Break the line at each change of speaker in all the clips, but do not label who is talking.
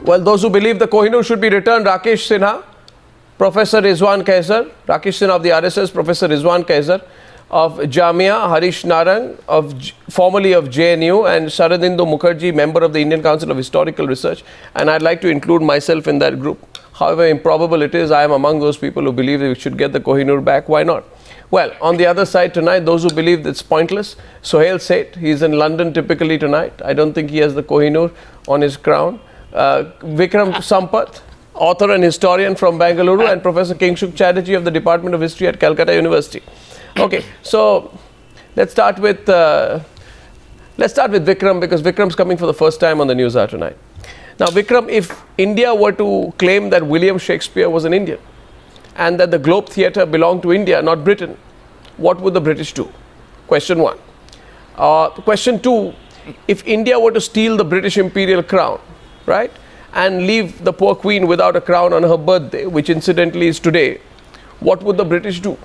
Well, those who believe the Kohinoor should be returned, Rakesh Sinha, Professor Rizwan Qaiser, Rakesh Sinha of the RSS, Professor Rizwan Qaiser of Jamia, Harish Narang, formerly of JNU, and Saradindu Mukherji, member of the Indian Council of Historical Research. And I'd like to include myself in that group. However improbable it is, I am among those people who believe that we should get the Kohinoor back. Why not? Well, on the other side tonight, those who believe that it's pointless, Suhel Seth, he's in London typically tonight. I don't think he has the Kohinoor on his crown. Vickramm Sampath, author and historian from Bangalore, and Professor Kingshuk Chatterjee of the Department of History at Calcutta University. Okay, so let's start with Vickramm, because Vickram's coming for the first time on the Newshour tonight. Now, Vickramm, if India were to claim that William Shakespeare was an Indian and that the Globe Theatre belonged to India, not Britain, what would the British do? Question one. Question two, if India were to steal the British imperial crown, right, and leave the poor queen without a crown on her birthday, which incidentally is today, what would the British do?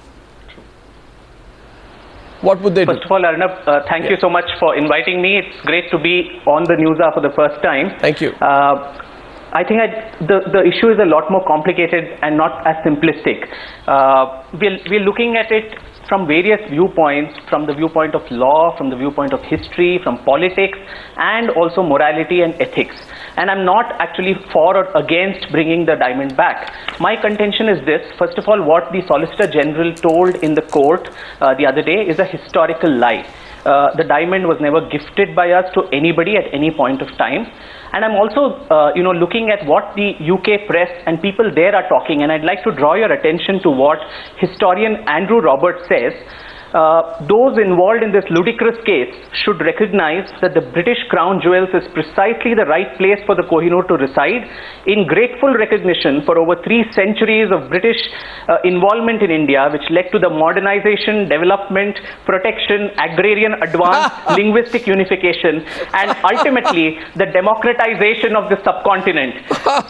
What would they do?
First of all, Arnab, thank you so much for inviting me. It's great to be on the Newshour for the first time.
Thank you.
I think the issue is a lot more complicated and not as simplistic. We're looking at it from various viewpoints, from the viewpoint of law, from the viewpoint of history, from politics, and also morality and ethics. And I'm not actually for or against bringing the diamond back. My contention is this. First of all, what the Solicitor General told in the court the other day is a historical lie. The diamond was never gifted by us to anybody at any point of time. And I'm also, looking at what the UK press and people there are talking, and I'd like to draw your attention to what historian Andrew Roberts says. Those involved in this ludicrous case should recognize that the British Crown Jewels is precisely the right place for the Kohinoor to reside, in grateful recognition for over 3 centuries of British involvement in India, which led to the modernization, development, protection, agrarian advance, linguistic unification, and ultimately the democratization of the subcontinent.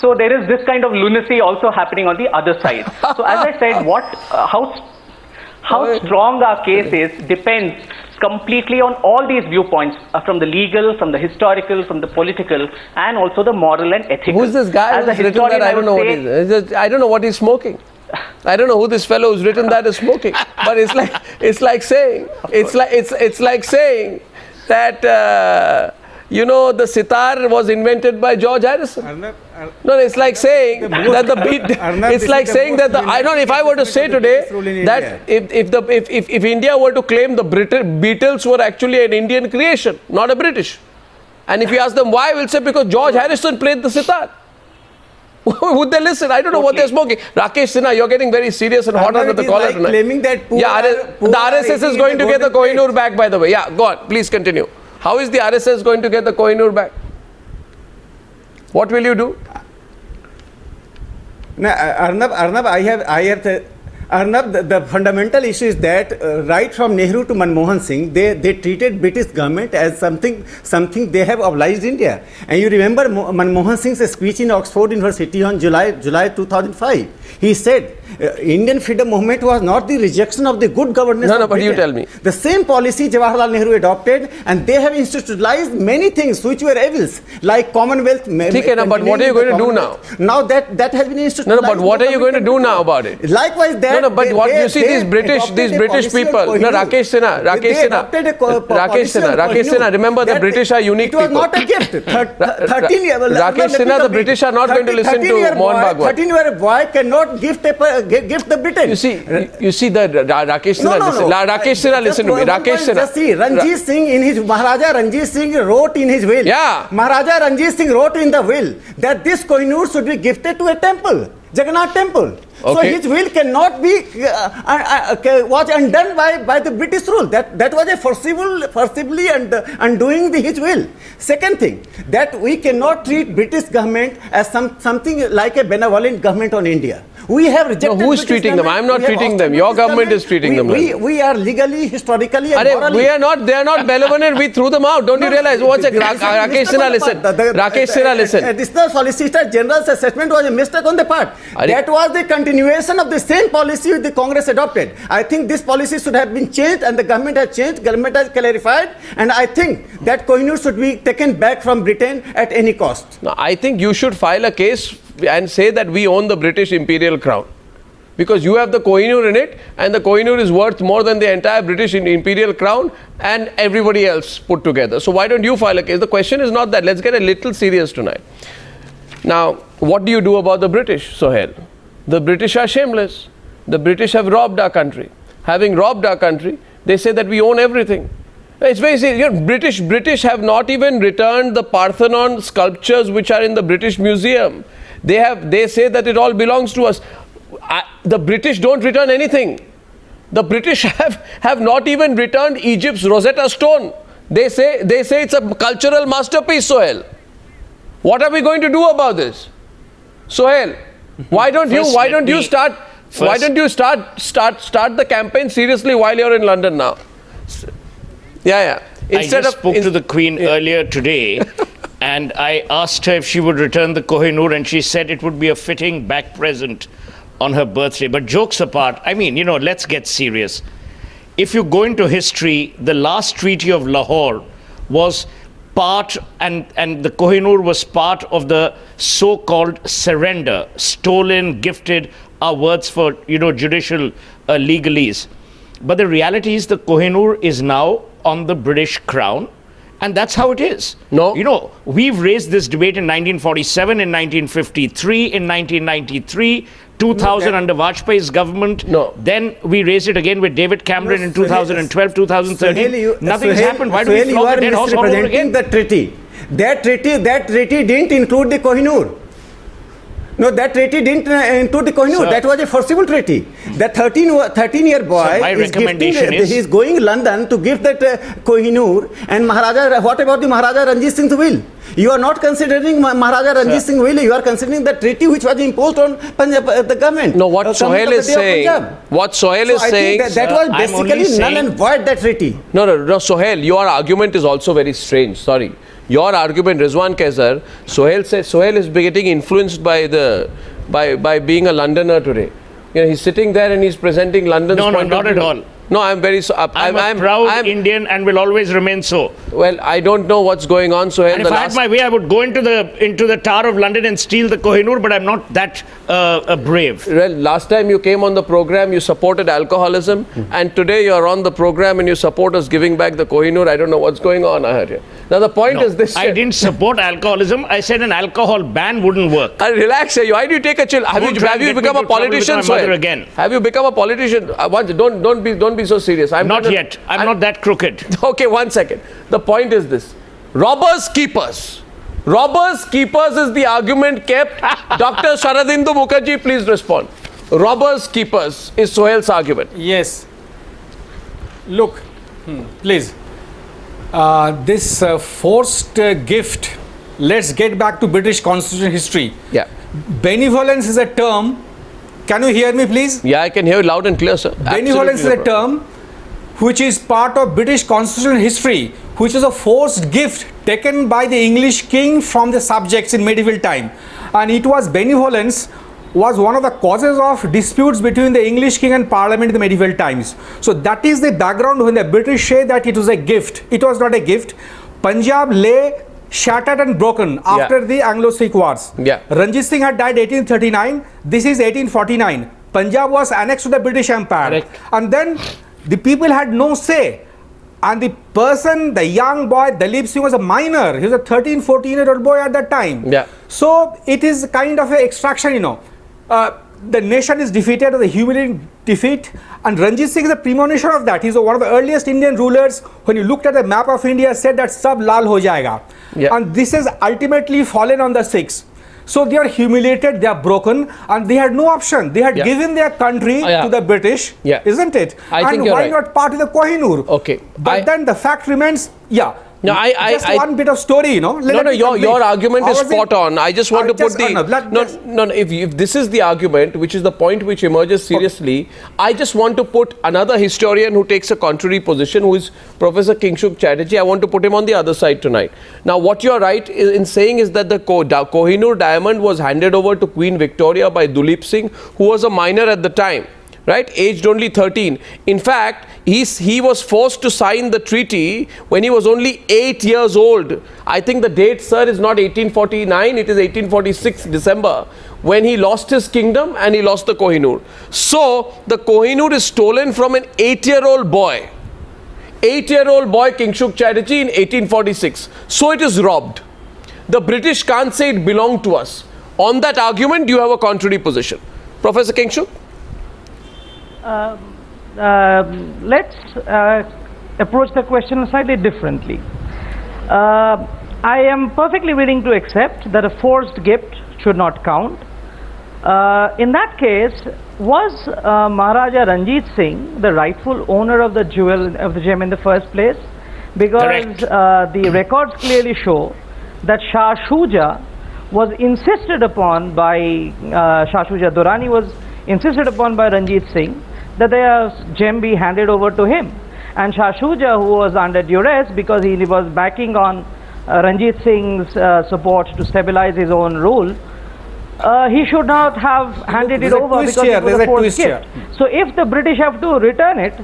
So there is this kind of lunacy also happening on the other side. So as I said, how strong our case is depends completely on all these viewpoints, from the legal, from the historical, from the political, and also the moral and ethical.
Who's this guy who's written that? I don't know what is. I don't know what he's smoking. I don't know who this fellow who's written that is smoking. But it's like saying that the sitar was invented by George Harrison. No, it's like saying that the beat. It's like saying that I don't know. If I were to say today that if India were to claim the Beatles were actually an Indian creation, not a British, and if you ask them why, we'll say because George Harrison played the sitar. Would they listen? I don't know what they're smoking. Rakesh Sinha, you're getting very serious and hot under the collar tonight.
Claiming that
the RSS is going to get the Kohinoor back, by the way. Yeah, go on. Please continue. How is the RSS going to get the Kohinoor back? What will you do?
No, Arnab, the fundamental issue is that right from Nehru to Manmohan Singh, they treated British government as something they have obliged India. And you remember Manmohan Singh's speech in Oxford University on July 2005. He said, Indian freedom movement was not the rejection of the good governance of
but
Britain.
you tell me.
The same policy Jawaharlal Nehru adopted, and they have institutionalized many things which were evils, like Commonwealth.
But what are you going to do now?
Now that has been institutionalized.
No, but what are you going to do now about it?
Likewise, that.
These British people. No, Rakesh Sinha. Remember, the British are unique people.
It was not a gift. 13 years.
Rakesh Sinha, the British are not going to listen to Mohan Bhagwat.
13-year boy cannot gift the Britain.
You see the Rakesh Sinha. Rakesh Sinha, listen to me. Rakesh Sinha.
Just see, Ranjit Singh in his Maharaja Ranjit Singh wrote in his will.
Yeah.
Maharaja Ranjit Singh wrote in the will that this Kohinoor should be gifted to a temple, Jagannath temple.
Okay.
So his will cannot be was undone by the British rule. That was a forcibly undoing his will. Second thing, that we cannot treat British government as something like a benevolent government on India. We have rejected.
No, who is treating them? I am not treating them. Your government is treating them.
We are legally, historically, and morally.
We are not. They are not benevolent. We threw them out. Don't you realize? What's it? Rakesh Sinha, listen. Rakesh Sinha, listen.
Additional Solicitor General's assessment was a mistake on the part. That was the continuation of the same policy the Congress adopted. I think this policy should have been changed, and the government has changed. Government has clarified, and I think that Kohinoor should be taken back from Britain at any cost.
No, I think you should file a case and say that we own the British imperial crown, because you have the Kohinoor in it, and the Kohinoor is worth more than the entire British imperial crown and everybody else put together. So why don't you file a case? The question is not that. Let's get a little serious tonight. Now, what do you do about the British, Suhel? The British are shameless. The British have robbed our country. Having robbed our country, they say that we own everything. It's very serious. British have not even returned the Parthenon sculptures which are in the British Museum. They say that it all belongs to us. The British don't return anything. The British have not even returned Egypt's Rosetta Stone. They say it's a cultural masterpiece, Suhel. What are we going to do about this? Suhel, why don't you start the campaign seriously while you're in London now? Yeah.
I just spoke to the Queen earlier today, and I asked her if she would return the Kohinoor, and she said it would be a fitting back present on her birthday. But jokes apart, I mean, let's get serious. If you go into history, the last Treaty of Lahore was part, and the Kohinoor was part of the so-called surrender. Stolen, gifted are words for, judicial legalese. But the reality is the Kohinoor is now on the British crown, and that's how it is.
No.
We've raised this debate in 1947, in 1953, in 1993, 2000 under Vajpayee's government.
No.
Then we raised it again with David Cameron in 2012, 2013. Nothing's happened. Why do we flog the dead horse all over again?
The treaty. That treaty didn't include the Kohinoor. No, that treaty didn't include the Kohinoor. That was a forcible treaty. The 13-year boy he's going London to give that Kohinoor, and what about the Maharaja Ranjit Singh's will? You are not considering Maharaja Ranjit Singh's will. You are considering the treaty which was imposed on Punjab, the government.
No, what Suhel is saying, that
was basically null and void, that treaty.
No, Suhel, your argument is also very strange. Sorry. Your argument, Rizwan Qaiser, Suhel is getting influenced by being a Londoner today. He's sitting there and he's presenting London's point of view.
No, not at all.
No, I'm very
I'm a proud Indian and will always remain so.
Well, I don't know what's going on, Suhel.
And if I had my way, I would go into the Tower of London and steal the Kohinoor, but I'm not that brave.
Well, last time you came on the program, you supported alcoholism, and today you're on the program and you support us giving back the Kohinoor. I don't know what's going on, Aharya. Now the point is this.
I didn't support alcoholism. I said an alcohol ban wouldn't work.
Relax, why do you take a chill? Have you become a politician, Suhel?
Again.
Have you become a politician? Don't be so serious.
Not yet. I'm not that crooked.
Okay, 1 second. The point is this. Robbers keepers. Robbers keepers is the argument kept. Dr. Saradindu Mukherji, please respond. Robbers keepers is Suhel's argument.
Yes. Look, please. This forced gift, let's get back to British constitution history.
Yeah.
Benevolence is a term. Can you hear me, please?
Yeah, I can hear you loud and clear, sir.
Benevolence is a term which is part of British constitutional history, which is a forced gift taken by the English king from the subjects in medieval time. And it was benevolence was one of the causes of disputes between the English king and parliament in the medieval times. So that is the background when the British say that it was a gift. It was not a gift. Punjab lay shattered and broken after the Anglo-Sikh wars. Ranjit Singh had died 1839. This is 1849. Punjab was annexed to the British Empire.
Correct.
And then the people had no say. And the person, the young boy, Dalip Singh was a minor. He was a 13, 14-year-old boy at that time. So it is kind of an extraction, the nation is defeated, the humiliating defeat, and Ranjit Singh is a premonition of that. He's one of the earliest Indian rulers. When you looked at the map of India, said that sab lal ho jayega. And this has ultimately fallen on the Sikhs. So they are humiliated, they are broken, and they had no option. They had given their country to the British, isn't it?
I think
and why not part of the Kohinoor?
Okay.
But then the fact remains,
No,
Just one bit of story, you know.
No, your argument is spot on. I just want to put if this is the argument, which is the point which emerges seriously, I just want to put another historian who takes a contrary position, who is Professor Kingshuk Chatterjee. I want to put him on the other side tonight. Now, what you're right in saying is that the Kohinoor diamond was handed over to Queen Victoria by Duleep Singh, who was a minor at the time. Right, aged only 13. In fact, he was forced to sign the treaty when he was only 8 years old. I think the date, sir, is not 1849, it is 1846 December, when he lost his kingdom and he lost the Kohinoor. So, the Kohinoor is stolen from an 8-year-old boy. 8-year-old boy Kingshuk Chatterjee in 1846. So, it is robbed. The British can't say it belonged to us. On that argument, you have a contrary position. Professor Kingshuk?
Let's approach the question slightly differently. I am perfectly willing to accept that a forced gift should not count. In that case, was Maharaja Ranjit Singh the rightful owner of the jewel, of the gem in the first place? Because the records clearly show that Shah Shuja was insisted upon by Shah Shuja Durrani was insisted upon by Ranjit Singh that the gem be handed over to him, and Shah Shuja, who was under duress because he was backing on Ranjit Singh's support to stabilize his own rule, he should not have handed it over because it was a forced gift. So if the British have to return it,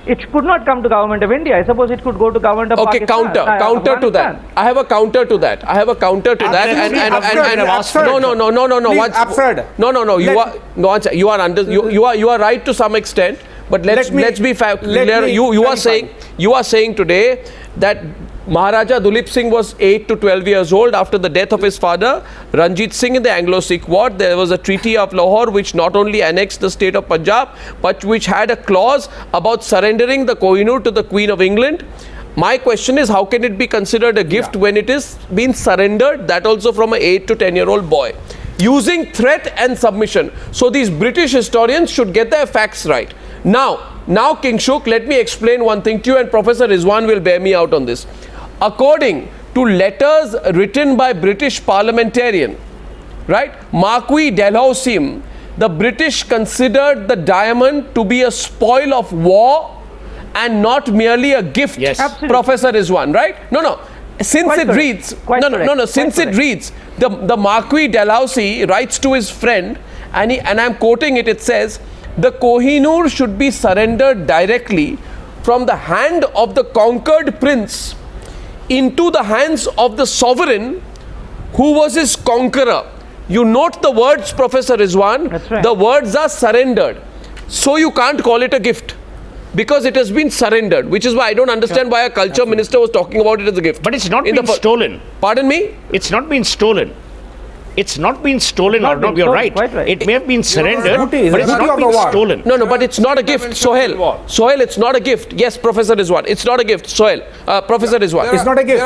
it could not come to Government of India. I suppose it could go to Government of Pakistan.
Okay, counter to that. I have a counter to that. You are right to some extent, but let's be fair. You are saying today that Maharaja Duleep Singh was 8 to 12 years old after the death of his father, Ranjit Singh, in the Anglo-Sikh War. There was a Treaty of Lahore which not only annexed the state of Punjab, but which had a clause about surrendering the Kohinoor to the Queen of England. My question is, how can it be considered a gift when it is been surrendered, that also from an 8 to 10-year-old boy, using threat and submission? So these British historians should get their facts right. Now Kingshuk, let me explain one thing to you, and Professor Rizwan will bear me out on this. According to letters written by British parliamentarian, right, Marquis Dalhousie, the British considered the diamond to be a spoil of war and not merely a gift.
Yes,
Professor Rizwan, right? Since it reads, the Marquis Dalhousie writes to his friend, and I'm quoting it, it says, the Kohinoor should be surrendered directly from the hand of the conquered prince into the hands of the sovereign who was his conqueror. You note the words, Professor Rizwan.
That's right.
The words are surrendered. So you can't call it a gift because it has been surrendered, which is why I don't understand why a culture minister was talking about it as a gift.
But it's not been stolen.
Pardon me?
It's not been stolen. It's not been stolen, Arnab, you're right. It may have been surrendered, but it's not been stolen.
No, but it's not a gift. Suhel, it's not a gift. Yes, Professor Rizwan, it's not a gift. Suhel, Professor Rizwan.
It's not a gift.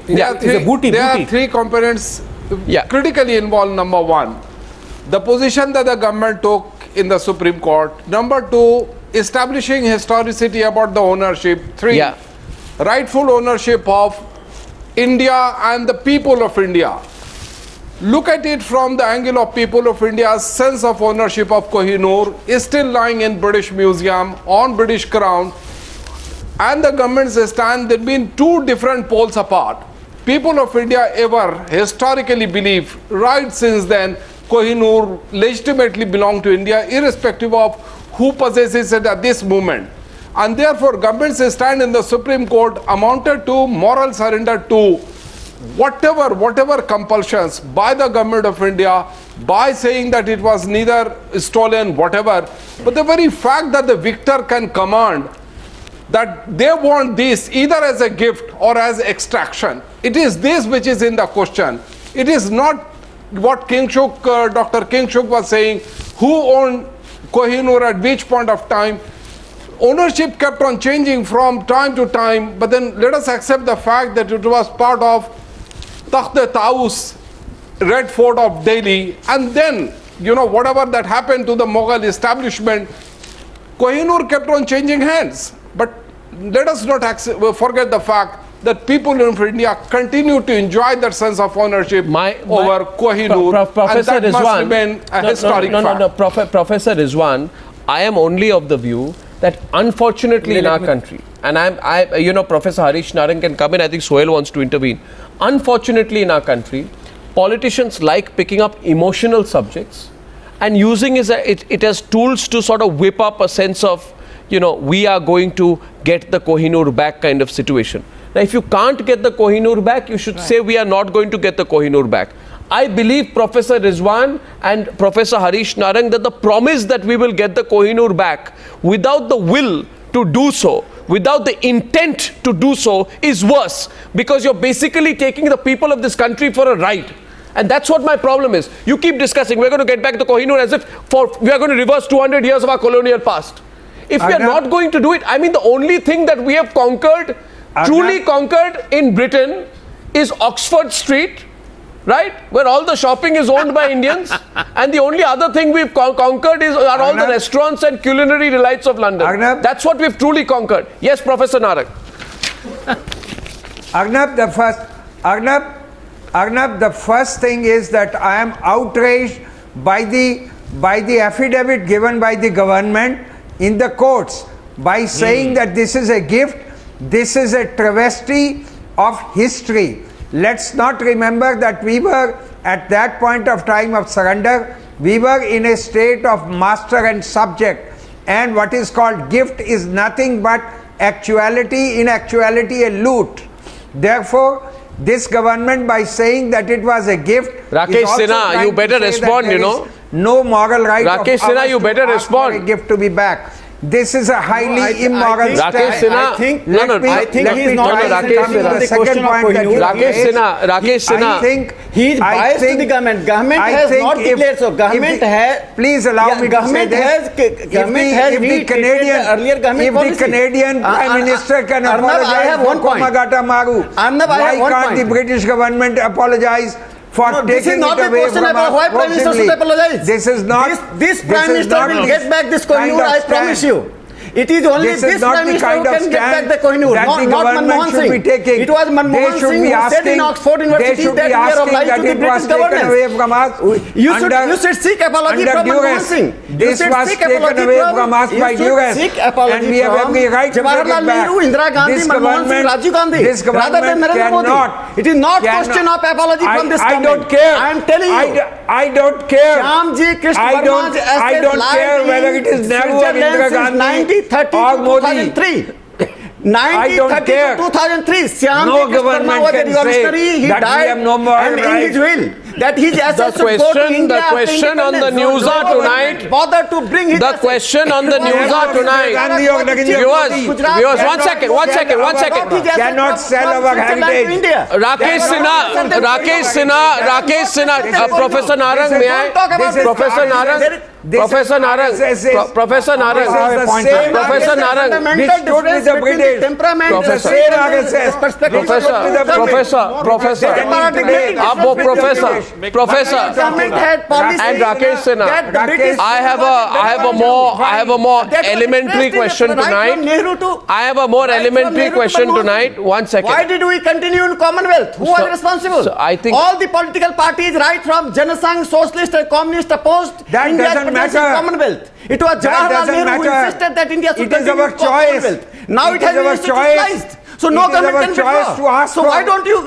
There are three components critically involved. Number one, the position that the government took in the Supreme Court. Number two, establishing historicity about the ownership. Three, rightful ownership of India and the people of India. Look at it from the angle of people of India's sense of ownership of Kohinoor is still lying in British Museum on British Crown, and the government's stand, they've been two different poles apart. People of India ever historically believe, right since then, Kohinoor legitimately belong to India, irrespective of who possesses it at this moment. And therefore, government's stand in the Supreme Court amounted to moral surrender to whatever compulsions by the government of India, by saying that it was neither stolen, whatever. But the very fact that the victor can command that they want this either as a gift or as extraction, it is this which is in the question. It is not what Kingshuk, Dr. Kingshuk was saying, who owned Kohinoor at which point of time. Ownership kept on changing from time to time, but then let us accept the fact that it was part of Takht-e-Taus, Red Fort of Delhi, and then, whatever that happened to the Mughal establishment, Kohinoor kept on changing hands. But let us not forget the fact that people in India continue to enjoy that sense of ownership over Kohinoor,
Professor
and that
Rizwan,
must remain a historic fact.
Professor Rizwan, I am only of the view that unfortunately in our country, and Professor Harish Narang can come in, I think Suhel wants to intervene. Unfortunately in our country, politicians like picking up emotional subjects and using it as tools to sort of whip up a sense of, we are going to get the Kohinoor back kind of situation. Now, if you can't get the Kohinoor back, you should say we are not going to get the Kohinoor back. I believe Professor Rizwan and Professor Harish Narang that the promise that we will get the Kohinoor back without the will to do so, without the intent to do so, is worse, because you're basically taking the people of this country for a ride. And that's what my problem is. You keep discussing, we're going to get back the Kohinoor as if we are going to reverse 200 years of our colonial past. If we are not going to do it, I mean, the only thing that we have conquered, truly conquered in Britain, is Oxford Street, right? Where all the shopping is owned by Indians. And the only other thing we've conquered are all the restaurants and culinary delights of London.
Arnab?
That's what we've truly conquered. Yes, Professor Narang.
Arnab, the first thing is that I am outraged by the affidavit given by the government in the courts by saying that this is a gift, this is a travesty of history. Let's not remember that we were at that point of time of surrender, we were in a state of master and subject, and what is called gift is nothing but actuality, in actuality a loot. Therefore, this government, by saying that it was a gift,
Rakesh Sinha, you better respond,
no moral right
Rakesh Sinha, you better respond.
For a gift to be back. This is a highly immoral
step. Rakesh Sinha,
I think he's not
Rakesh Sinha,
he's biased to the government. Government has not declared so. Government has.
Please allow me to say this.
Government has
if the Canadian Prime Minister can apologize for Komagata Maru, why can't the British government apologize for taking it away from us?
Why Prime Minister should apologize?
This is not.
This Prime Minister will get back this Kohinoor, I promise you. It is only this Prime Minister who can get back the Kohinoor, not Manmohan Singh. It was Manmohan Singh who said in Oxford University that we are obliged to the British government. You should seek apology from Manmohan Singh.
This was taken away from us by US, and we have every right to take it back.
Indira Gandhi, Manmohan Singh, Rajiv Gandhi, rather than Narendra Modi. It is not question of apology from this government.
I don't care.
I am telling you.
I don't care.
Shyamji Krishna
I don't care whether it is Nehru or Indira Gandhi or Modi. 1930 to 2003, Shyamji Krishna was a revolutionary. He died and in his will that his assets should go to India.
The question on the Newshour tonight.
Bother to bring his
The question on the Newshour tonight. Viewers, one second.
Cannot sell our heritage.
Rakesh Sinha, Professor Narang, may I? Professor Narang. Professor and Rakesh Sinha, I have a more elementary question tonight. I have a more elementary question tonight. 1 second.
Why did we continue in Commonwealth? Who was responsible?
So I think
all the political parties, right from Janasangh, Socialist and Communist, opposed India's presence in Commonwealth. It was Jawaharlal Nehru who insisted that India should continue in Commonwealth. Now it has been institutionalized. So no government can withdraw. So why don't you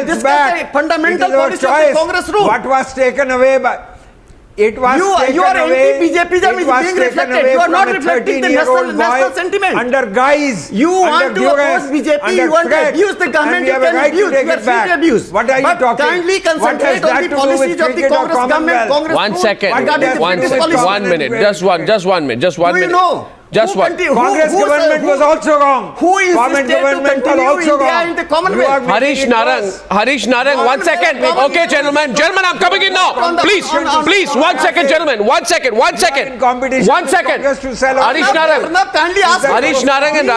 discuss the fundamental policy of the Congress rule?
What was taken away by... It was
your anti-BJPism is being reflected. You are not reflecting the national sentiment.
Under guise,
you want to oppose BJP, you want to abuse the government, you can abuse, you are free to abuse.
What are you talking?
But kindly concentrate on the policies of the Congress government. Congress
1 second, 1 minute, just one minute.
Do you know?
Congress government was also wrong.
Who insisted to continue India in the Commonwealth?
Harish Narang, 1 second. Okay, gentlemen, I'm coming in now. Please, 1 second, gentlemen. 1 second. Harish Narang and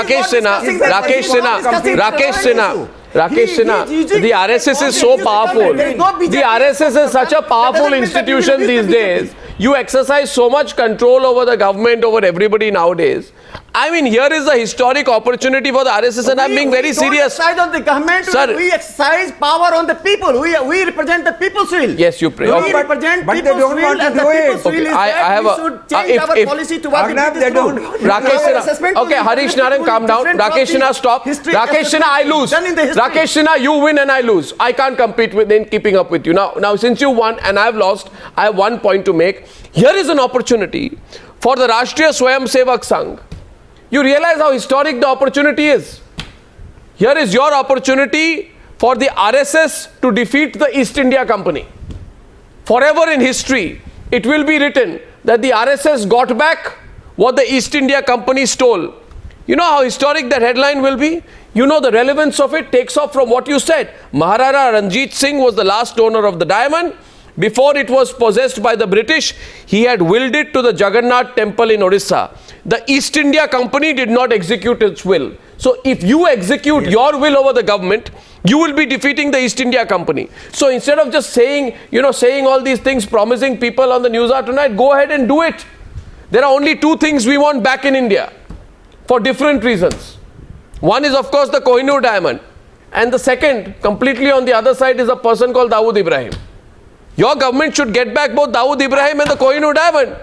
Rakesh Sinha, the RSS is so powerful. The RSS is such a powerful institution these days. You exercise so much control over the government, over everybody nowadays. I mean, here is a historic opportunity for the RSS, and I'm being very serious.
We exercise on the government,
Sir,
we exercise power on the people. We represent the people's will.
Yes, you pray.
We
Okay.
represent
But they
people's
don't
will,
want to
and the
do it.
people's will is
I
that
have
we
a-
should change our policy towards the
Arnab,
British
they don't-
rule.
Rakesh
Our
Sinha.
assessment
Okay,
will be
Harish
different
Narang, calm down.
from the
Rakesh Sinha, stop.
history
Rakesh Sinha, I
assessment
lose.
done in the history.
Rakesh Sinha, you win and I lose. I can't compete in keeping up with you. Now, since you won and I've lost, I have one point to make. Here is an opportunity for the Rashtriya Swayamsevak Sangh. You realize how historic the opportunity is. Here is your opportunity for the RSS to defeat the East India Company. Forever in history, it will be written that the RSS got back what the East India Company stole. You know how historic that headline will be? You know the relevance of it takes off from what you said. Maharaja Ranjit Singh was the last owner of the diamond. Before it was possessed by the British, he had willed it to the Jagannath temple in Orissa. The East India Company did not execute its will. So if you execute your will over the government, you will be defeating the East India Company. So instead of just saying all these things, promising people on the Newshour tonight, go ahead and do it. There are only two things we want back in India for different reasons. One is, of course, the Kohinoor diamond. And the second, completely on the other side, is a person called Dawood Ibrahim. Your government should get back both Dawood Ibrahim and the Kohinoor diamond.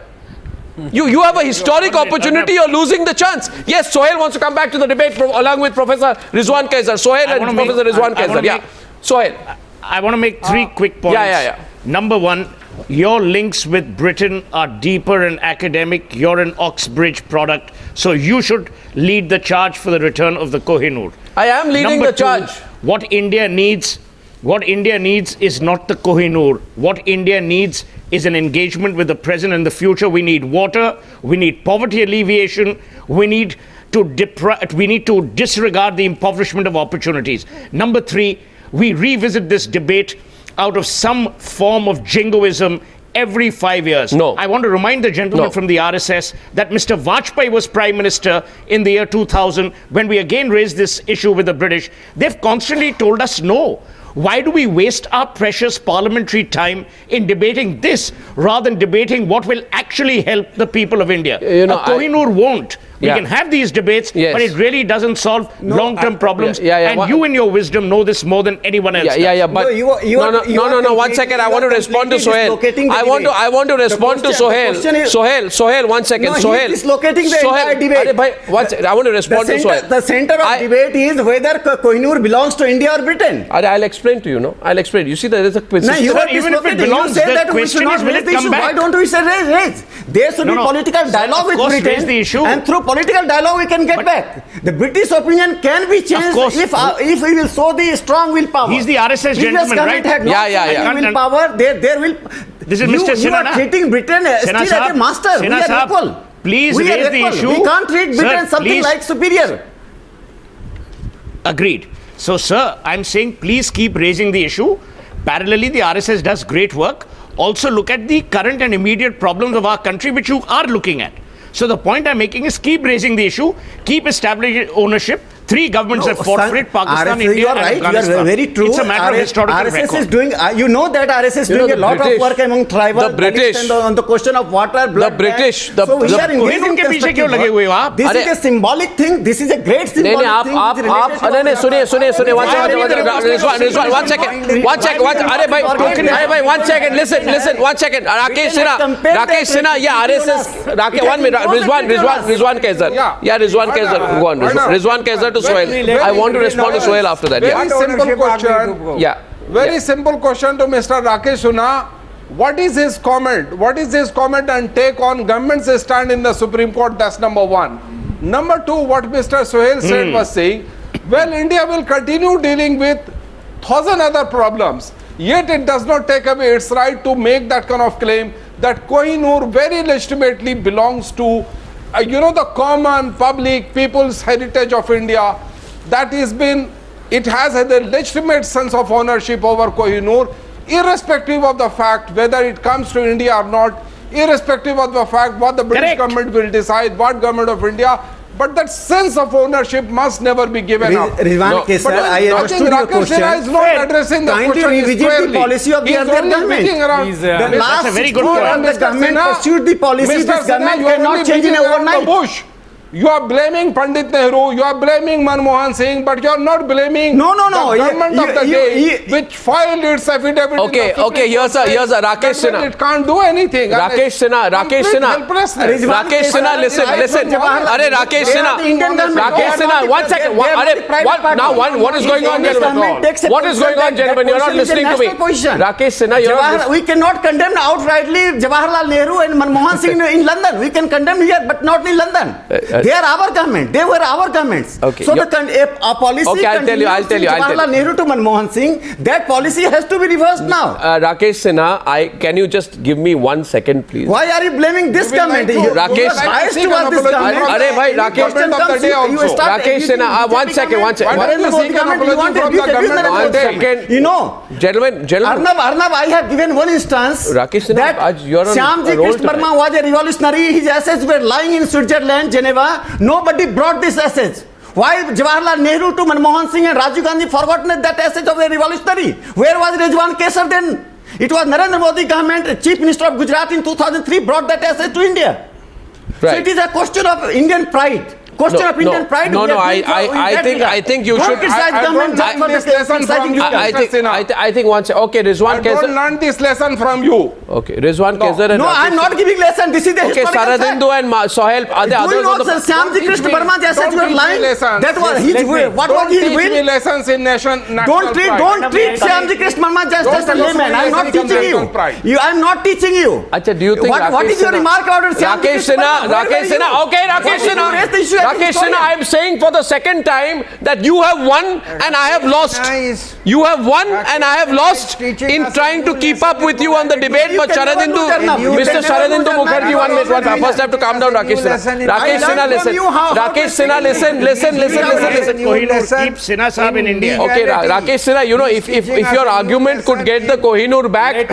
You have a historic opportunity, you're losing the chance. Yes, Suhel wants to come back to the debate along with Professor Rizwan Qaiser. Suhel and Professor Rizwan Qaiser. Yeah. Suhel.
I want to make three quick points.
Yeah.
Number one, your links with Britain are deeper and academic. You're an Oxbridge product. So you should lead the charge for the return of the Kohinoor.
I am leading
Number
the charge.
What India needs is not the Kohinoor. What India needs is an engagement with the present and the future. We need water. We need poverty alleviation. We need to disregard the impoverishment of opportunities. Number three, we revisit this debate out of some form of jingoism every 5 years.
No.
I want to remind the gentleman from the RSS that Mr. Vajpayee was Prime Minister in the year 2000 when we again raised this issue with the British. They've constantly told us no. Why do we waste our precious parliamentary time in debating this rather than debating what will actually help the people of India? Kohinoor won't. We can have these debates, but it really doesn't solve long-term problems. And you in your wisdom know this more than anyone else.
But no. 1 second. I want to respond to Suhel. I want to respond to Suhel. Suhel, 1 second. Suhel.
He's dislocating the entire debate.
I want to respond to Suhel.
The center of debate is whether Kohinoor belongs to India or Britain.
I'll explain to you. No, I'll explain. You see, there is a quiz.
No, you are
even if it
dislocating.
belongs,
You say
the
that we should
question
not
is, will
raise
it
the
come
issue.
back?
Why don't we say raise? There should be political dialogue with
raise
Britain,
the issue.
and through political dialogue we can get back. The British opinion can be changed if we will show the strong willpower.
He's the RSS gentleman, right?
Had no willpower. There will.
This is Mr. Sinha.
You are treating Britain still as a master. We are equal.
Please raise the issue.
We can't treat Britain something like superior.
Agreed. So, sir, I'm saying please keep raising the issue. Parallelly, the RSS does great work. Also look at the current and immediate problems of our country, which you are looking at. So the point I'm making is keep raising the issue, keep establishing ownership. 3 governments have fought for it, Pakistan,
RSS,
India,
you are right,
and Afghanistan.
You are very true.
It's a matter of historical
RSS
record.
is doing, you know that RSS is doing a lot of work among tribal
British
on the question of water, blood.
The British.
So we are engaged in constructive work. This is a symbolic thing. This is a great symbolic thing.
सुनिए one second. Listen. 1 second. Rakesh Sinha, yeah, RSS. Rakesh, 1 minute. Rizwan Qaiser. Yeah, Rizwan Qaiser. Go on. Rizwan Qaiser to Suhel. I want to respond to Suhel after that.
Very simple question.
Yeah.
Very simple question to Mr. Rakesh Sinha. What is his comment? What is his comment and take on government's stand in the Supreme Court? That's number 1. Number 2, what Mr. Suhel said was saying, well, India will continue dealing with 1,000 other problems. Yet it does not take away its right to make that kind of claim that Kohinoor very legitimately belongs to the common public people's heritage of India. That it has a legitimate sense of ownership over Kohinoor, irrespective of the fact whether it comes to India or not, irrespective of the fact what the British government will decide, what government of India. But that sense of ownership must never be given up.
Rizwan Qaiser, I understood your question.
Is not addressing the question
revisit the policy of the other government. The last
very good point.
The government pursued the policy. This government cannot change in overnight.
You are blaming Pandit Nehru, you are blaming Manmohan Singh, but you are not blaming
No.
the government of the day which filed its affidavit.
Okay,
in the
okay, here's a Rakesh Sinha.
It can't do anything.
Rakesh Sinha, Rakesh Sinha, Rakesh Sinha, listen. Are Rakesh Sinha, 1 second. What is going on, gentlemen? What is going on, gentlemen? You're not listening to me. Rakesh Sinha, you're not.
We cannot condemn outrightly Jawaharlal Nehru and Manmohan Singh in London. We can condemn here, but not in London. They are our government. They were our governments.
Okay,
so a policy
I'll tell you.
Jawaharlal Nehru to Manmohan Singh, that policy has to be reversed now.
Rakesh Sinha, can you just give me 1 second, please?
Why are you blaming this government?
Rakesh,
biased towards this government.
Rakesh Sinha, 1 second.
Narendra Modi government, you want to abuse Narendra Modi. You know,
Gentlemen.
Arnab, I have given one instance
Rakesh Sinha,
that
you're on
Shyamji
a roll
Krishna Verma was a revolutionary. His assets were lying in Switzerland, Geneva. Nobody brought these assets. Why Jawaharlal Nehru to Manmohan Singh and Rajiv Gandhi forgotten that asset of a revolutionary? Where was Rizwan Qaiser then? It was Narendra Modi government, Chief Minister of Gujarat in 2003 brought that asset to India.
Right.
So it is a question of Indian pride. Question of Indian pride.
I think you should. I think once. Okay, Rizwan Qaiser.
I don't learn this lesson from you.
Okay, Rizwan Qaiser and.
No, I am not giving lesson. This is the
historical fact. Okay, Saradindu and Suhel. Are the others on the?
Shyamji Krishna Verma assets were lying. That was his will. What was his will?
Don't teach me lessons in national pride.
Don't treat Shyamji Krishna Verma just a layman. I am not teaching you. I am not teaching you.
Acha, do you think?
What is your remark about Shyamji
Krishna? Rakesh Sinha. Okay, Rakesh Sinha. Rakesh Sinha, I am saying for the second time that you have won and I have lost. You have won and I have lost in trying to keep up with you on the debate. But Mr. Saradindu Mukherji, 1 minute. First, I have to calm down, Rakesh Sinha. Rakesh Sinha, listen. Rakesh Sinha, listen.
Keep Sinha Sahab in India.
Okay, Rakesh Sinha, you know, if your argument could get the Kohinoor back,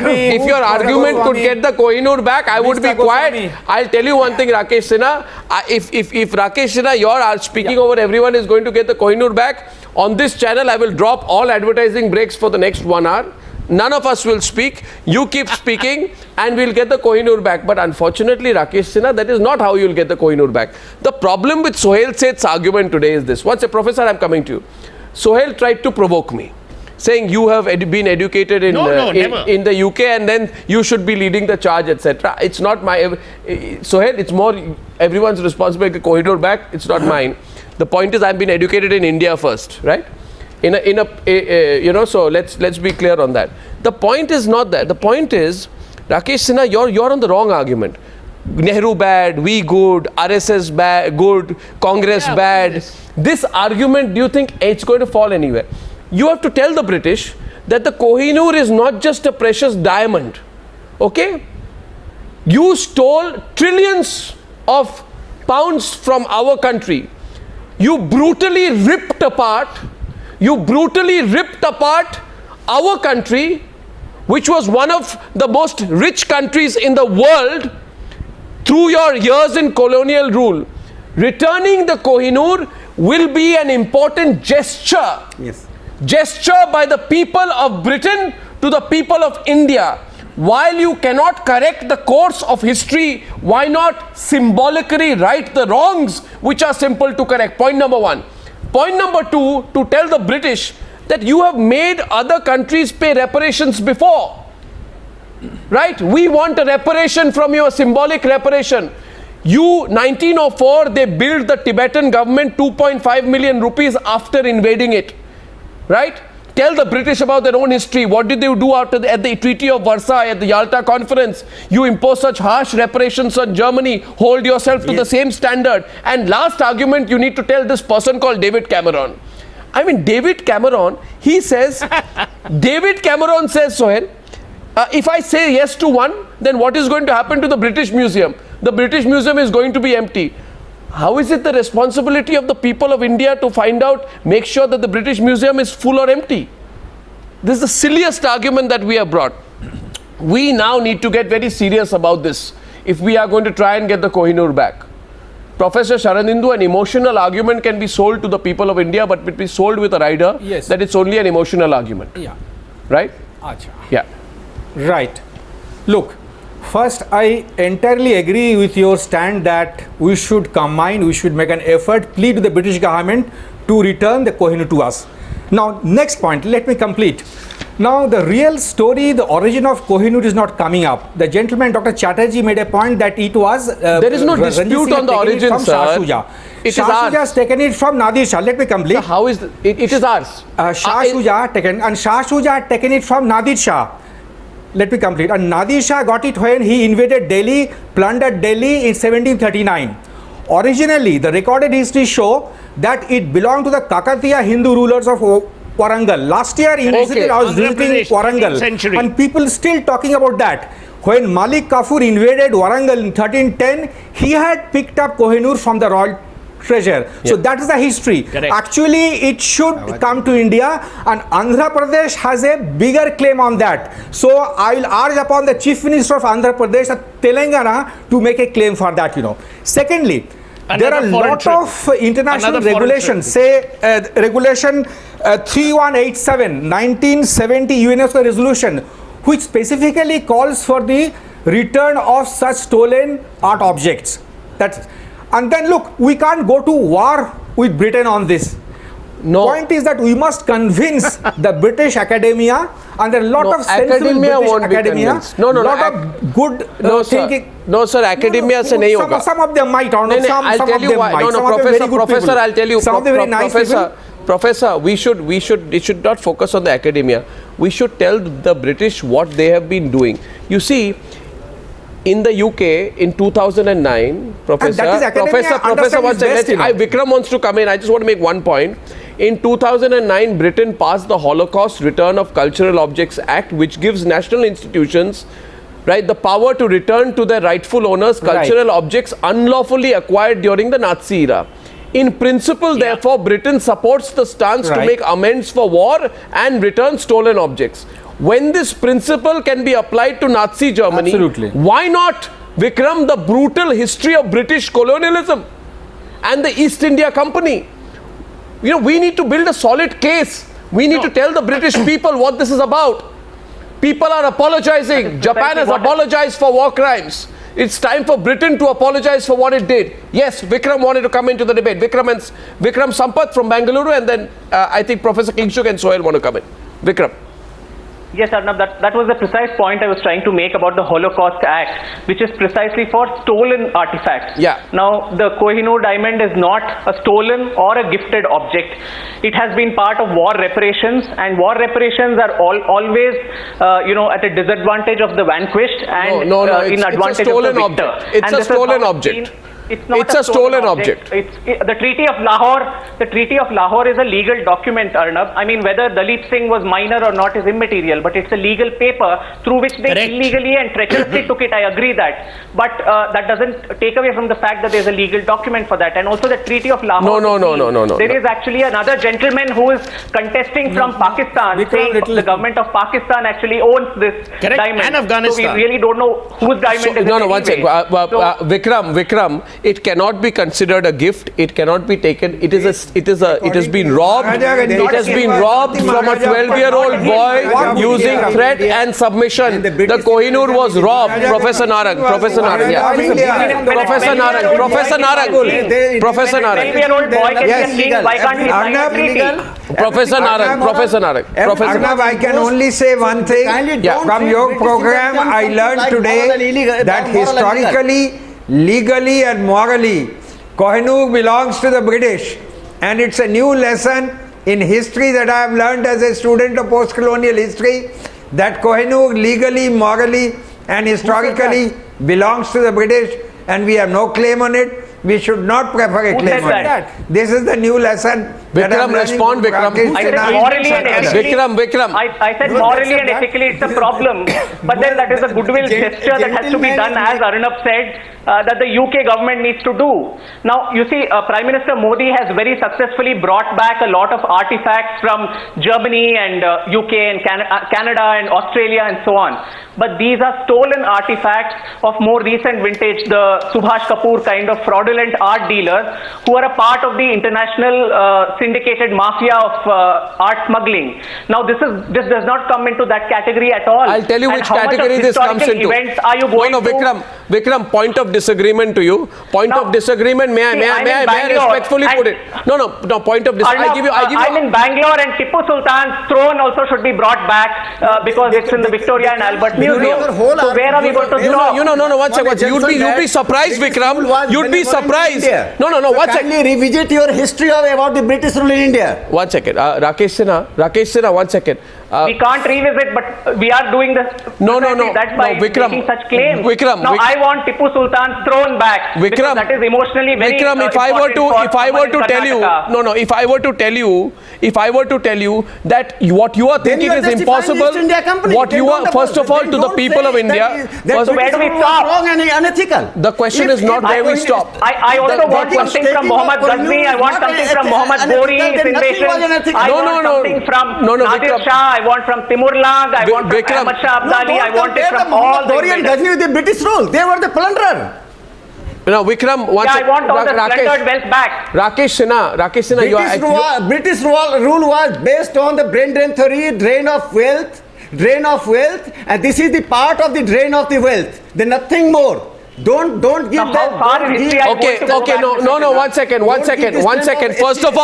I would be quiet. I'll tell you one thing, Rakesh Sinha. If Rakesh Sinha, your speaking over everyone is going to get the Kohinoor back, on this channel I will drop all advertising breaks for the next 1 hour. None of us will speak. You keep speaking and we'll get the Kohinoor back. But unfortunately, Rakesh Sinha, that is not how you'll get the Kohinoor back. The problem with Suhel Seth's argument today is this. Once a professor, I'm coming to you. Suhel tried to provoke me, saying you have been educated in the UK and then you should be leading the charge, etc. It's not my... Suhel, it's more everyone's responsibility to Kohinoor back. It's not mine. The point is I've been educated in India first, right? So let's be clear on that. The point is not that. The point is, Rakesh Sinha, you're on the wrong argument. Nehru bad, we good, RSS bad, good, Congress bad. This argument, do you think it's going to fall anywhere? You have to tell the British that the Kohinoor is not just a precious diamond. Okay? You stole trillions of pounds from our country. You brutally ripped apart our country, which was one of the most rich countries in the world, through your years in colonial rule. Returning the Kohinoor will be an important gesture.
Yes.
Gesture by the people of Britain to the people of India. While you cannot correct the course of history, why not symbolically right the wrongs which are simple to correct? Point number 1. Point number 2, to tell the British that you have made other countries pay reparations before. Right? We want a reparation from you, a symbolic reparation. 1904, they billed the Tibetan government 2.5 million rupees after invading it. Right? Tell the British about their own history. What did they do at the Treaty of Versailles, at the Yalta Conference? You impose such harsh reparations on Germany. Hold yourself to the same standard. And last argument, you need to tell this person called David Cameron. I mean, David Cameron, he says, David Cameron says, Suhel, if I say yes to one, then what is going to happen to the British Museum? The British Museum is going to be empty. How is it the responsibility of the people of India to find out, make sure that the British Museum is full or empty? This is the silliest argument that we have brought. We now need to get very serious about this if we are going to try and get the Kohinoor back. Professor Saradindu, an emotional argument can be sold to the people of India, but it be sold with a rider that it's only an emotional argument.
Yeah.
Right?
Achha.
Yeah.
Right. Look, First, I entirely agree with your stand that we should combine, we should make an effort, plead to the British government to return the Kohinoor to us. Now, next point, let me complete. Now, the real story, the origin of Kohinoor is not coming up. The gentleman, Dr. Chatterjee, made a point that it was...
there is no dispute on the origin, sir.
Shah Shuja. Shah Shuja has taken it from Nadir Shah. Let me complete.
So how is it is ours?
Shah Shuja taken, and Shah Shuja had taken it from Nadir Shah. Let me complete. And Nadir Shah got it when he invaded Delhi, plundered Delhi in 1739. Originally, the recorded history show that it belonged to the Kakatiya Hindu rulers of Warangal. Last year, I was visiting Warangal, and people still talking about that. When Malik Kafur invaded Warangal in 1310, he had picked up Kohinoor from the royal treasure. So that is the history.
Correct.
Actually, it should come to India, and Andhra Pradesh has a bigger claim on that. So I will urge upon the Chief Minister of Andhra Pradesh, Telangana, to make a claim for that. Secondly, there are a lot of international regulations. Say regulation 3187, 1970 UNESCO resolution, which specifically calls for the return of such stolen art objects. And then look, we can't go to war with Britain on this.
No.
Point is that we must convince the British academia, and there are a lot of sensible British academia. Of good thinking.
No, sir, academia se nahi hoga.
Some of them might, or no,
I'll tell you why. Professor, I'll tell you.
Some of them very nice people.
Professor, it should not focus on the academia. We should tell the British what they have been doing. You see, in the UK in 2009, Professor, one second, Vickramm wants to come in. I just want to make one point. In 2009, Britain passed the Holocaust Return of Cultural Objects Act, which gives national institutions, right, the power to return to their rightful owners cultural objects unlawfully acquired during the Nazi era. In principle, therefore, Britain supports the stance to make amends for war and return stolen objects. When this principle can be applied to Nazi Germany, why not, Vickramm, the brutal history of British colonialism and the East India Company? We need to build a solid case. We need to tell the British people what this is about. People are apologizing. Japan has apologized for war crimes. It's time for Britain to apologize for what it did. Yes, Vickramm wanted to come into the debate. Vickramm Sampath from Bengaluru, and then I think Professor Kingshuk and Suhel want to come in. Vickramm.
Yes, Arnab, that was the precise point I was trying to make about the Holocaust Act, which is precisely for stolen artifacts. Now, the Kohinoor diamond is not a stolen or a gifted object. It has been part of war reparations, and war reparations are always, at a disadvantage of the vanquished and in advantage of the victor.
It's a stolen object.
It's a stolen object. The Treaty of Lahore. The Treaty of Lahore is a legal document, Arnab. I mean, whether Dalit Singh was minor or not is immaterial, but it's a legal paper through which they illegally and treacherously took it. I agree that, but that doesn't take away from the fact that there's a legal document for that. And also the Treaty of Lahore. No. There is actually another gentleman who is contesting from Pakistan, saying the government of Pakistan actually owns this diamond.
And Afghanistan.
So we really don't know whose diamond is it.
One second. Vickramm. It cannot be considered a gift. It cannot be taken. It has been robbed. It has been robbed from a 12-year-old boy using threat and submission. The Kohinoor was robbed. Professor Narang. Professor Narang.
12-year-old boy can be king. Why can't he sign a treaty?
Professor Narang.
Arnab, I can only say one thing. From your program, I learned today that historically, legally and morally, Kohinoor belongs to the British, and it's a new lesson in history that I have learned as a student of post-colonial history, that Kohinoor legally, morally and historically belongs to the British, and we have no claim on it. We should not prefer a claim on it. This is the new lesson.
Vickramm, respond, Vickramm.
I said morally and ethically.
Vickramm.
I said morally and ethically it's a problem, but then that is a goodwill gesture that has to be done, as Arnab said. that the UK government needs to do. Now, you see, Prime Minister Modi has very successfully brought back a lot of artifacts from Germany and UK and Canada and Australia and so on. But these are stolen artifacts of more recent vintage, the Subhash Kapoor kind of fraudulent art dealers who are a part of the international syndicated mafia of art smuggling. Now, this does not come into that category at all.
I'll tell you which category this comes into.
Events are you going
Vickramm, point of disagreement to you. Point of disagreement. May I respectfully put it? No. Point of disagreement.
I'm in Bangalore, and Tipu Sultan's throne also should be brought back because it's in the Victoria and Albert Museum. So where are we going to stop?
No. One second. You'd be surprised, Vickramm. You'd be surprised.
No. One second. Revisit your history about the British rule in India.
One second. Rakesh Sinha. 1 second.
We can't revisit, but we are doing this. That's by making such claims. Now, I want Tipu Sultan's throne back. Because that is emotionally very
Vickramm, if I were to tell you that what you are thinking is impossible, what you are, first of all, to the people of India,
so where do we stop?
Wrong and unethical.
The question is not where we stop.
I also want something from Muhammad Ghazni. I want something from Muhammad Ghori's invasion. I want something from Nadir Shah. I want from Timur Lang. I want from Ahmad Shah Abdali. I want it from all the
Ghori and Ghazni with the British rule. They were the plunderer.
No, Vickramm,
I want all the plundered wealth back.
Rakesh Sinha,
British rule was based on the brain drain theory, drain of wealth, and this is the part of the drain of the wealth. Then nothing more. Don't give
now,
that.
How far in history
no. 1 second. First of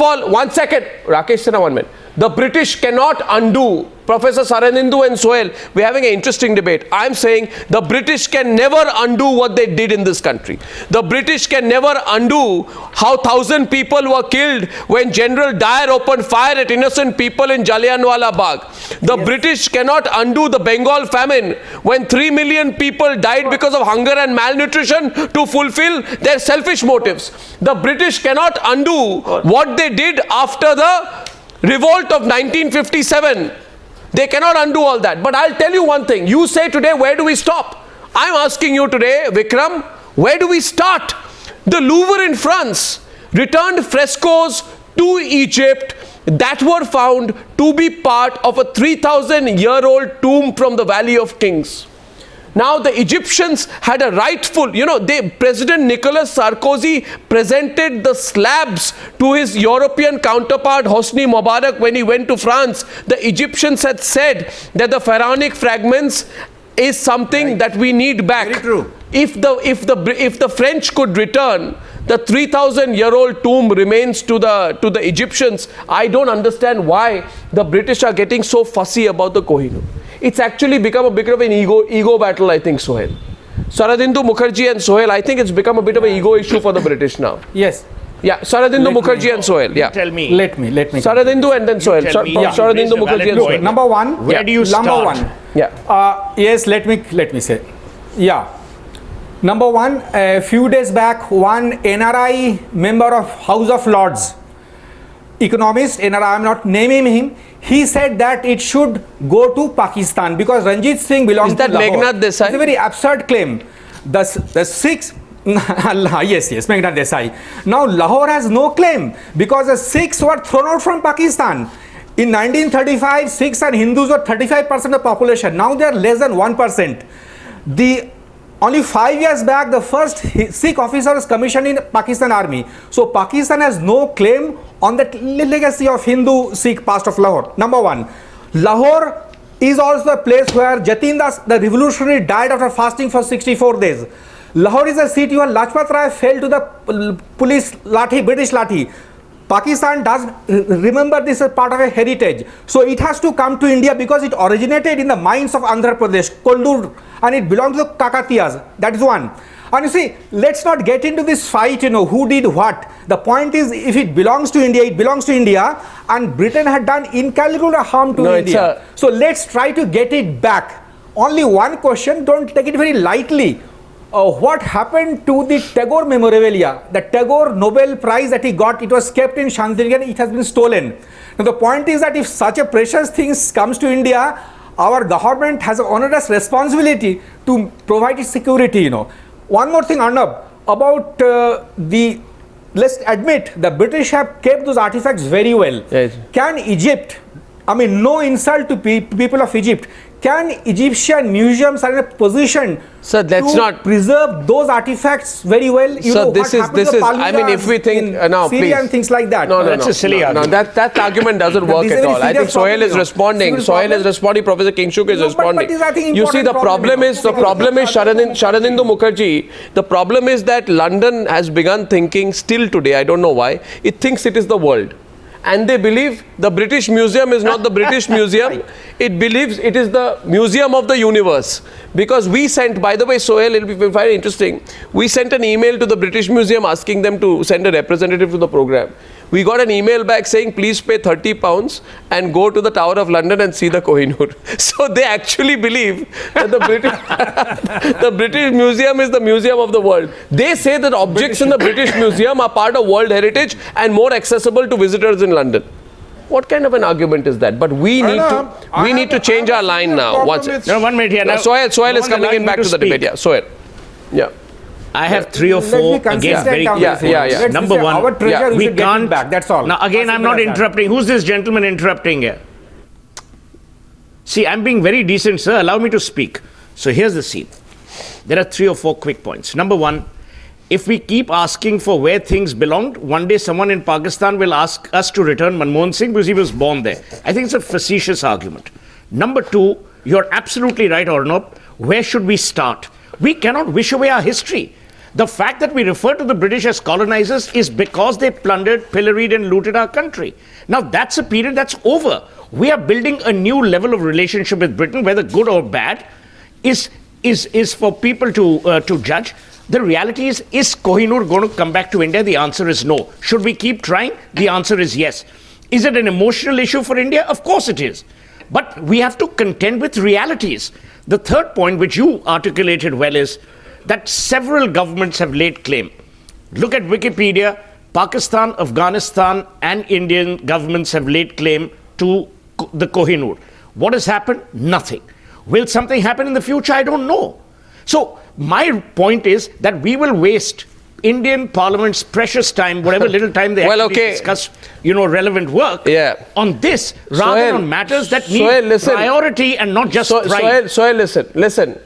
all, 1 second. Rakesh Sinha, 1 minute. The British cannot undo. Professor Saradindu and Suhel, we're having an interesting debate. I'm saying the British can never undo what they did in this country. The British can never undo how 1,000 people were killed when General Dyer opened fire at innocent people in Jallianwala Bagh. The British cannot undo the Bengal famine when 3 million people died because of hunger and malnutrition to fulfill their selfish motives. The British cannot undo what they did after the revolt of 1957. They cannot undo all that. But I'll tell you one thing. You say today, where do we stop? I'm asking you today, Vickramm, where do we start? The Louvre in France returned frescoes to Egypt that were found to be part of a 3,000-year-old tomb from the Valley of Kings. Now the Egyptians had a rightful, President Nicolas Sarkozy presented the slabs to his European counterpart Hosni Mubarak when he went to France. The Egyptians had said that the pharaonic fragments is something that we need back.
Very true.
If the French could return, the 3,000-year-old tomb remains to the Egyptians. I don't understand why the British are getting so fussy about the Kohinoor. It's actually become a bit of an ego battle, I think, Suhel. Saradindu, Mukherji and Suhel, I think it's become a bit of an ego issue for the British now.
Yes.
Yeah, Saradindu, Mukherji and Suhel. Yeah.
Tell me.
Let me.
Saradindu and then Suhel. Saradindu, Mukherji and Suhel.
Number one.
Where do you start?
Number one.
Yeah.
Yes, let me say. Yeah. Number one, a few days back, one NRI member of House of Lords, economist, NRI, I'm not naming him, he said that it should go to Pakistan because Ranjit Singh belongs to Lahore.
Is that Meghnad Desai?
It's a very absurd claim. The Sikhs, yes, Meghnad Desai. Now Lahore has no claim because the Sikhs were thrown out from Pakistan. In 1935, Sikhs and Hindus were 35% of the population. Now they are less than 1%. Only 5 years back, the first Sikh officer was commissioned in Pakistan Army. So Pakistan has no claim on that legacy of Hindu Sikh past of Lahore. Number one, Lahore is also a place where Jatin Das, the revolutionary, died after fasting for 64 days. Lahore is a city where Lajpat Rai fell to the police lathi, British lathi. Pakistan does remember this as part of a heritage. So it has to come to India because it originated in the mines of Andhra Pradesh, Koldur, and it belongs to the Kakatiyas. That is one. And you see, let's not get into this fight, who did what. The point is, if it belongs to India, it belongs to India, and Britain had done incalculable harm to India. So let's try to get it back. Only one question, don't take it very lightly. What happened to the Tagore memorabilia? The Tagore Nobel Prize that he got, it was kept in Shantiniketan, it has been stolen. Now the point is that if such a precious thing comes to India, our government has an onerous responsibility to provide its security, One more thing, Arnab, about let's admit the British have kept those artifacts very well.
Yes.
Can Egypt, no insult to people of Egypt, can Egyptian museums are in a position to preserve those artifacts very well?
This is, if we think, now
Syria
please.
and things like that.
That's a silly argument.
That argument doesn't work at all. I think Suhel is responding. Professor Kingshuk is responding. You see, the problem is Saradindu Mukherjee. The problem is that London has begun thinking still today, I don't know why, it thinks it is the world. And they believe the British Museum is not the British Museum. It believes it is the museum of the universe. Because we sent, by the way, Suhel, it will be very interesting. We sent an email to the British Museum asking them to send a representative to the program. We got an email back saying, please pay £30 and go to the Tower of London and see the Kohinoor. So they actually believe that the British Museum is the museum of the world. They say that objects in the British Museum are part of world heritage and more accessible to visitors in London. What kind of an argument is that? But we need to change our line now. 1 minute here. Suhel is coming in back to the debate. Yeah, Suhel. Yeah.
I have 3 or 4 again very quick. Number one,
our treasure
we can't.
Back, that's all.
Now again, I'm not interrupting. Who's this gentleman interrupting here? See, I'm being very decent, sir. Allow me to speak. So here's the scene. There are 3 or 4 quick points. Number one, if we keep asking for where things belonged, one day someone in Pakistan will ask us to return Manmohan Singh because he was born there. I think it's a facetious argument. Number 2, you're absolutely right, Arnab. Where should we start? We cannot wish away our history. The fact that we refer to the British as colonizers is because they plundered, pilloried and looted our country. Now that's a period that's over. We are building a new level of relationship with Britain, whether good or bad, is for people to judge. The reality is Kohinoor going to come back to India? The answer is no. Should we keep trying? The answer is yes. Is it an emotional issue for India? Of course it is. But we have to contend with realities. The third point, which you articulated well, is that several governments have laid claim. Look at Wikipedia. Pakistan, Afghanistan and Indian governments have laid claim to the Kohinoor. What has happened? Nothing. Will something happen in the future? I don't know. So my point is that we will waste Indian Parliament's precious time, whatever little time they discuss, relevant work on this, rather than on matters that need priority and not just pride.
Suhel, listen.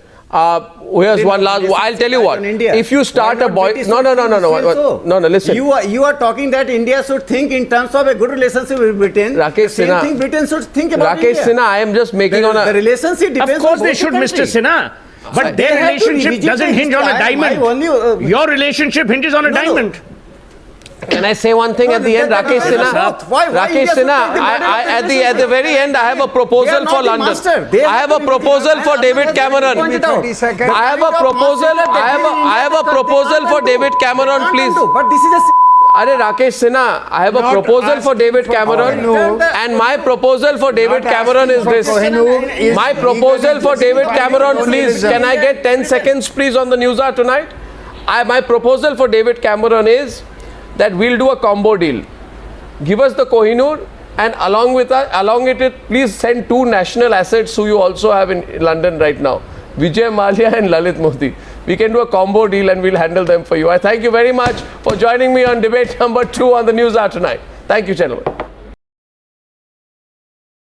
Here's one last. I'll tell you what. If you start a boy, no. Listen.
You are talking that India should think in terms of a good relationship with Britain.
Rakesh Sinha.
Same thing Britain should think about
Rakesh Sinha, I am just making
the relationship depends.
Of course, they should, Mr. Sinha. But their relationship doesn't hinge on a diamond. Your relationship hinges on a diamond.
Can I say one thing at the end, Rakesh Sinha? Rakesh Sinha, at the very end, I have a proposal for London. I have a proposal for David Cameron. I have a proposal for David Cameron, please.
But this is a...
Rakesh Sinha, I have a proposal for David Cameron, and my proposal for David Cameron is this. My proposal for David Cameron, please, can I get 10 seconds, please, on the Newshour tonight? My proposal for David Cameron is that we'll do a combo deal. Give us the Kohinoor, and along with it, please send 2 national assets who you also have in London right now, Vijay Mallya and Lalit Modi. We can do a combo deal and we'll handle them for you. I thank you very much for joining me on debate number 2 on the Newshour tonight. Thank you, gentlemen.